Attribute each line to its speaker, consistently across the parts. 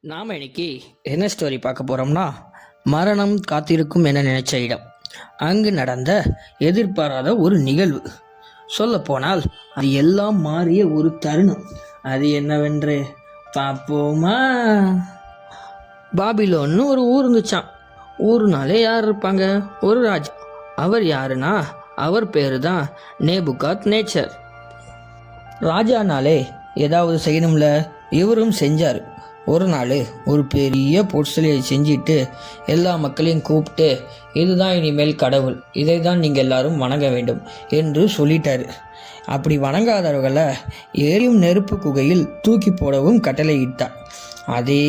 Speaker 1: நாம் இன்னைக்கு என்ன ஸ்டோரி பார்க்க போகிறோம்னா, மரணம் காத்திருக்கும் என நினைச்ச இடம். அங்கு நடந்த எதிர்பாராத ஒரு நிகழ்வு. சொல்லப்போனால் அது எல்லாம் மாறிய ஒரு தருணம். அது என்னவென்று பார்ப்போமா? பாபிலோன்னு ஒரு ஊர் இருந்துச்சான். ஊருனாலே யார் இருப்பாங்க? ஒரு ராஜா. அவர் யாருன்னா, அவர் பேரு தான் நேபுகாத் நேச்சர். ராஜானாலே ஏதாவது செய்யணும்ல, இவரும் செஞ்சார். ஒரு நாள் ஒரு பெரிய பொற்சிலையை செஞ்சுட்டு எல்லா மக்களையும் கூப்பிட்டு, இதுதான் இனிமேல் கடவுள், இதை தான் நீங்கள் எல்லாரும் வணங்க வேண்டும் என்று சொல்லிட்டாரு. அப்படி வணங்காதவர்களை எரியும் நெருப்பு குகையில் தூக்கி போடவும் கட்டளையிட்டார். அதே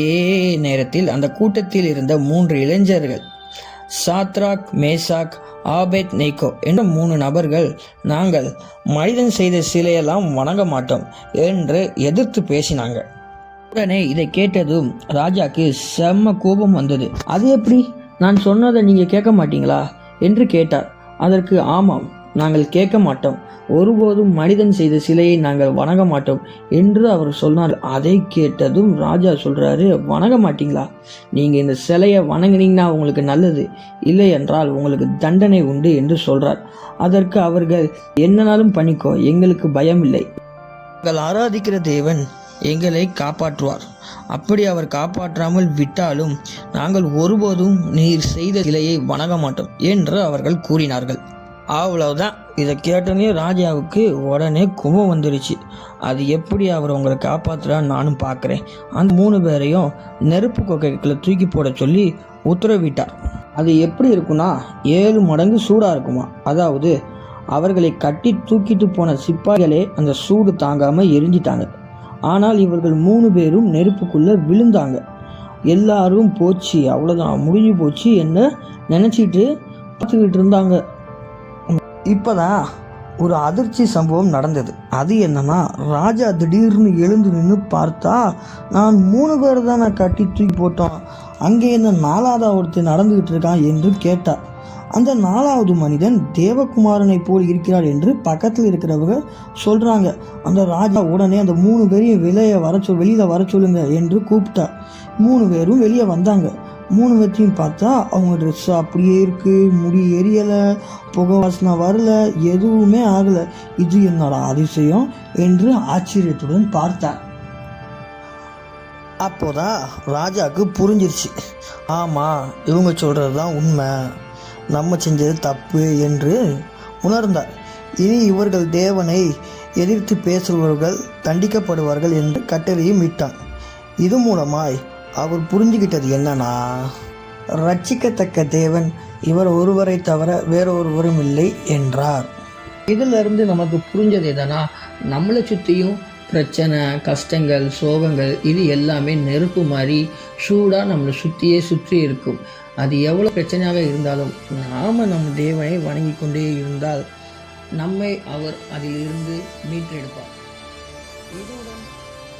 Speaker 1: நேரத்தில் அந்த கூட்டத்தில் இருந்த 3 இளைஞர்கள், சாத்ராக், மேசாக், ஆபேத் நேகோ என்ற 3 நபர்கள், நாங்கள் மனிதன் செய்த சிலையெல்லாம் வணங்க மாட்டோம் என்று எதிர்த்து பேசினாங்க. உடனே இதை கேட்டதும் ராஜாக்கு செம்ம கோபம் வந்தது. அது எப்படி, நான் சொன்னதை நீங்க கேட்க மாட்டீங்களா என்று கேட்டார். அதற்கு ஆமாம், நாங்கள் கேட்க மாட்டோம், ஒருபோதும் மனிதன் செய்த சிலையை நாங்கள் வணங்க மாட்டோம் என்று அவர் சொன்னார். அதை கேட்டதும் ராஜா சொல்றாரு, வணங்க மாட்டீங்களா? நீங்க இந்த சிலையை வணங்கினீங்கன்னா உங்களுக்கு நல்லது, இல்லை என்றால் உங்களுக்கு தண்டனை உண்டு என்று சொல்றார். அதற்கு அவர்கள், என்னனாலும் பண்ணிக்கோ, எங்களுக்கு பயம் இல்லை, நாங்கள் ஆராதிக்கிற தேவன் எங்களை காப்பாற்றுவார், அப்படி அவர் காப்பாற்றாமல் விட்டாலும் நாங்கள் ஒருபோதும் நீர் செய்த சிலையை வணங்க மாட்டோம் என்று அவர்கள் கூறினார்கள். அவ்வளவுதான். இதை கேட்டனே ராஜாவுக்கு உடனே கோபம் வந்துருச்சு. அது எப்படி அவர் உங்களை காப்பாற்றுறான்னு நானும் பார்க்குறேன். அந்த 3 பேரையும் நெருப்பு கொக்கைகளை தூக்கி போட சொல்லி உத்தரவிட்டார். அது எப்படி இருக்குன்னா, 7 மடங்கு சூடாக இருக்குமா. அதாவது அவர்களை கட்டி தூக்கிட்டு போன சிப்பாய்களே அந்த சூடு தாங்காமல் எரிஞ்சிட்டாங்க. ஆனால் இவர்கள் 3 பேரும் நெருப்புக்குள்ளே விழுந்தாங்க. எல்லாரும் போச்சு, அவ்வளோதான், முடிஞ்சு போச்சு என்ன நினச்சிட்டு பார்த்துக்கிட்டு இருந்தாங்க. இப்போதான் ஒரு அதிர்ச்சி சம்பவம் நடந்தது. அது என்னன்னா, ராஜா திடீர்னு எழுந்து நின்று பார்த்தா, நான் 3 பேர் தான் நான் கட்டி தூக்கி போட்டோம், அங்கே என்ன 4ஆவது ஒருத்தர் நடந்துகிட்டு இருக்கான் என்று கேட்டார். அந்த 4வது மனிதன் தேவகுமாரனை போல் இருக்கிறார் என்று பக்கத்தில் இருக்கிறவங்க சொல்றாங்க. அந்த ராஜா உடனே அந்த 3 பேரையும் வெளியில வர சொல்லுங்க என்று கூப்பிட்டார். 3 பேரும் வெளியே வந்தாங்க. 3 பேர்த்தையும் பார்த்தா அவங்க ட்ரெஸ் அப்படியே இருக்கு, முடி எரியலை, புகை வாசனை வரல, எதுவுமே ஆகலை. இது என்னோட அதிசயம் என்று ஆச்சரியத்துடன் பார்த்தார். அப்போதான் ராஜாவுக்கு புரிஞ்சிருச்சு, ஆமா இவங்க சொல்றதுதான் உண்மை, நம்ம செஞ்சது தப்பு என்று உணர்ந்தார். இனி இவர்கள் தேவனை எதிர்த்து பேசுபவர்கள் தண்டிக்கப்படுவார்கள் என்று கட்டளையும் இட்டான். இது மூலமாய் அவர் புரிஞ்சுக்கிட்டது என்னன்னா, ரட்சிக்கத்தக்க தேவன் இவர் ஒருவரை தவிர வேறொருவரும் இல்லை என்றார். இதிலிருந்து நமக்கு புரிஞ்சது எதனா, நம்மளை சுற்றியும் பிரச்சனை, கஷ்டங்கள், சோகங்கள், இது எல்லாமே நெருப்பு மாதிரி சூடாக நம்மளை சுற்றி இருக்கும். அது எவ்வளோ பிரச்சனையாக இருந்தாலும் நாம் நம்ம தேவனை வணங்கி கொண்டே இருந்தால் நம்மை அவர் அதிலிருந்து மீட்டெடுப்பார். இதோட